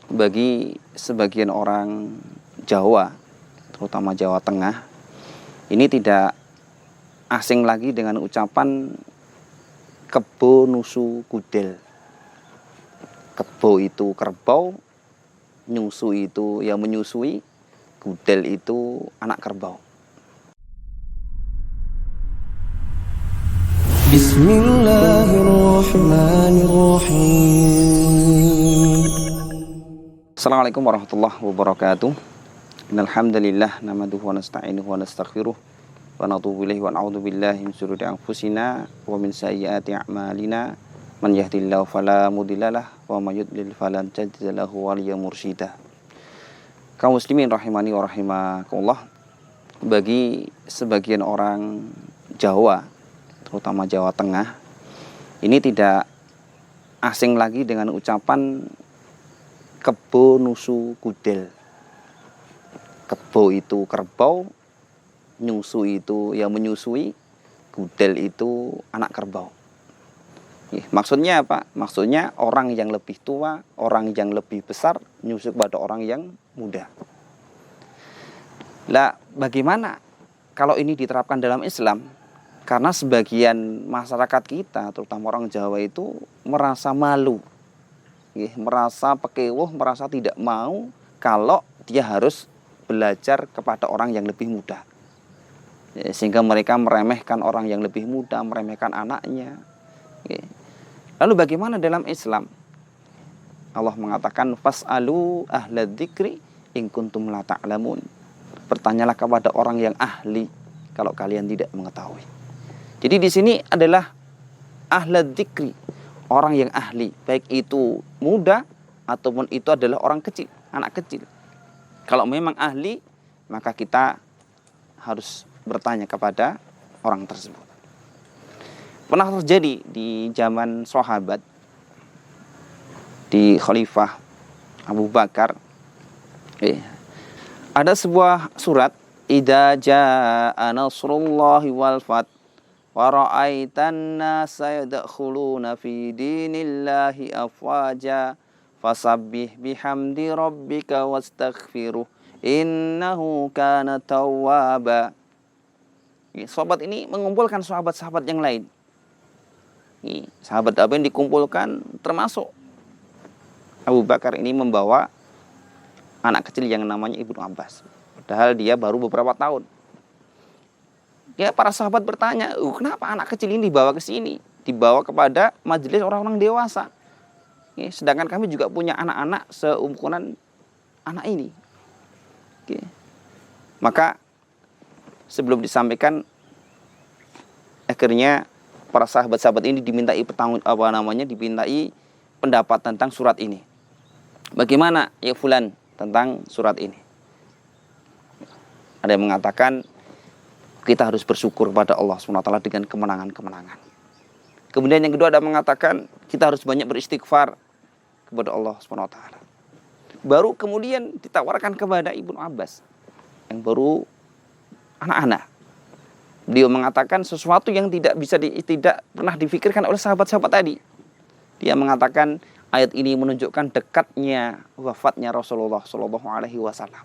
bagi sebagian orang Jawa, terutama Jawa Tengah, ini tidak asing lagi dengan ucapan kebo nusu kudel. Kebo itu kerbau, nyusu itu yang menyusui, kudel itu anak kerbau. Bismillahirrahmanirrahim. Assalamualaikum warahmatullahi wabarakatuh. Innalhamdalillah nahmaduhu wa nasta'inuhu wa nastaghfiruh wa natubu ilaihi wa na'udzu billahi min syururi anfusina wa min sayyiati a'malina. Man yahdihillahu fala mudhillalah wa may yudlil falan tajida lahu waliyyan mursyida. Kaum muslimin rahimani wa rahimakumullah, bagi sebagian orang Jawa, terutama Jawa Tengah, ini tidak asing lagi dengan ucapan kebo nusu kudel. Kebo itu kerbau, nyusu itu yang menyusui, kudel itu anak kerbau. Maksudnya apa? Maksudnya orang yang lebih tua, orang yang lebih besar nyusu kepada orang yang muda. Lah, bagaimana kalau ini diterapkan dalam Islam? Karena sebagian masyarakat kita, terutama orang Jawa itu merasa malu, merasa pekewuh, merasa tidak mau kalau dia harus belajar kepada orang yang lebih muda. Sehingga mereka meremehkan orang yang lebih muda, meremehkan anaknya. Lalu bagaimana dalam Islam? Allah mengatakan fas'alu ahla dzikri in kuntum la ta'lamun. Bertanyalah kepada orang yang ahli kalau kalian tidak mengetahui. Jadi di sini adalah ahla dzikri, orang yang ahli, baik itu muda ataupun itu adalah orang kecil, anak kecil. Kalau memang ahli, maka kita harus bertanya kepada orang tersebut. Pernah terjadi di zaman sahabat, di Khalifah Abu Bakar, ada sebuah surat, idza jaa nasrullahi wal fath wa ra'aitan nasa yadkhuluna fi dinillahi afwaja fasabbih bihamdi rabbika wastaghfiruh innahu kana tawwaba. Sahabat ini mengumpulkan sahabat-sahabat yang lain. Sahabat apa yang dikumpulkan termasuk Abu Bakar ini membawa anak kecil yang namanya Ibnu Abbas. Padahal dia baru beberapa tahun. Ya, para sahabat bertanya, kenapa anak kecil ini dibawa ke sini? Dibawa kepada majelis orang-orang dewasa. Sedangkan kami juga punya anak-anak seumuran anak ini. Maka sebelum disampaikan, akhirnya para sahabat-sahabat ini dimintai dimintai pendapat tentang surat ini. Bagaimana ya fulan tentang surat ini? Ada yang mengatakan kita harus bersyukur kepada Allah SWT dengan kemenangan-kemenangan. Kemudian yang kedua ada mengatakan kita harus banyak beristighfar kepada Allah SWT. Baru kemudian ditawarkan kepada Ibnu Abbas yang baru anak-anak. Beliau mengatakan sesuatu yang tidak pernah difikirkan oleh sahabat-sahabat tadi. Dia mengatakan ayat ini menunjukkan dekatnya wafatnya Rasulullah SAW.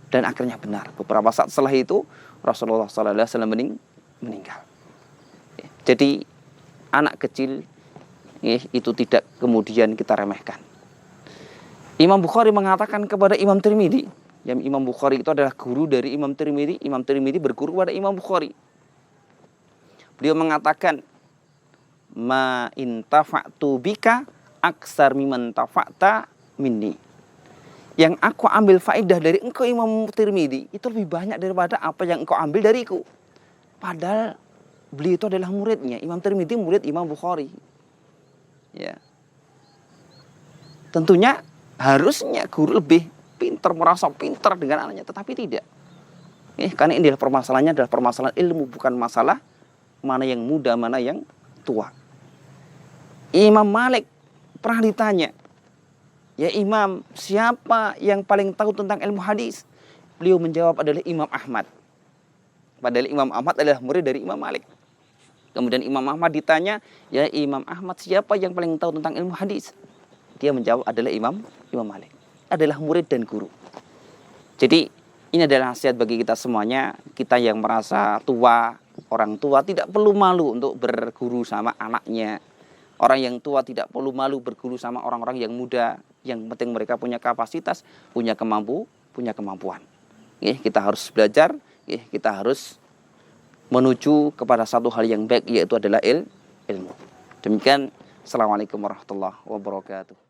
Dan akhirnya benar. Beberapa saat setelah itu Rasulullah SAW meninggal. Jadi anak kecil itu tidak kemudian kita remehkan. Imam Bukhari mengatakan kepada Imam Tirmidzi, yang Imam Bukhari itu adalah guru dari Imam Tirmidzi. Imam Tirmidzi berguru kepada Imam Bukhari. Beliau mengatakan, ma intafa'tu bika aksar mimman tafa'ta minni. Yang aku ambil faedah dari engkau Imam Tirmidzi itu lebih banyak daripada apa yang engkau ambil dariku. Padahal beliau itu adalah muridnya. Imam Tirmidzi murid Imam Bukhari. Ya. Tentunya harusnya guru lebih pintar, merasa pintar dengan anaknya, tetapi tidak. Karena ini adalah permasalahannya adalah permasalahan ilmu, bukan masalah mana yang muda, mana yang tua. Imam Malik pernah ditanya, ya Imam, siapa yang paling tahu tentang ilmu hadis? Beliau menjawab adalah Imam Ahmad. Padahal Imam Ahmad adalah murid dari Imam Malik. Kemudian Imam Ahmad ditanya, ya Imam Ahmad, siapa yang paling tahu tentang ilmu hadis? Dia menjawab adalah Imam Malik. Adalah murid dan guru. Jadi ini adalah nasihat bagi kita semuanya. Kita yang merasa tua, orang tua tidak perlu malu untuk berguru sama anaknya. Orang yang tua tidak perlu malu berguru sama orang-orang yang muda. Yang penting mereka punya kapasitas, punya kemampuan. Kita harus belajar, kita harus menuju kepada satu hal yang baik, yaitu adalah ilmu. Demikian, Assalamualaikum warahmatullahi wabarakatuh.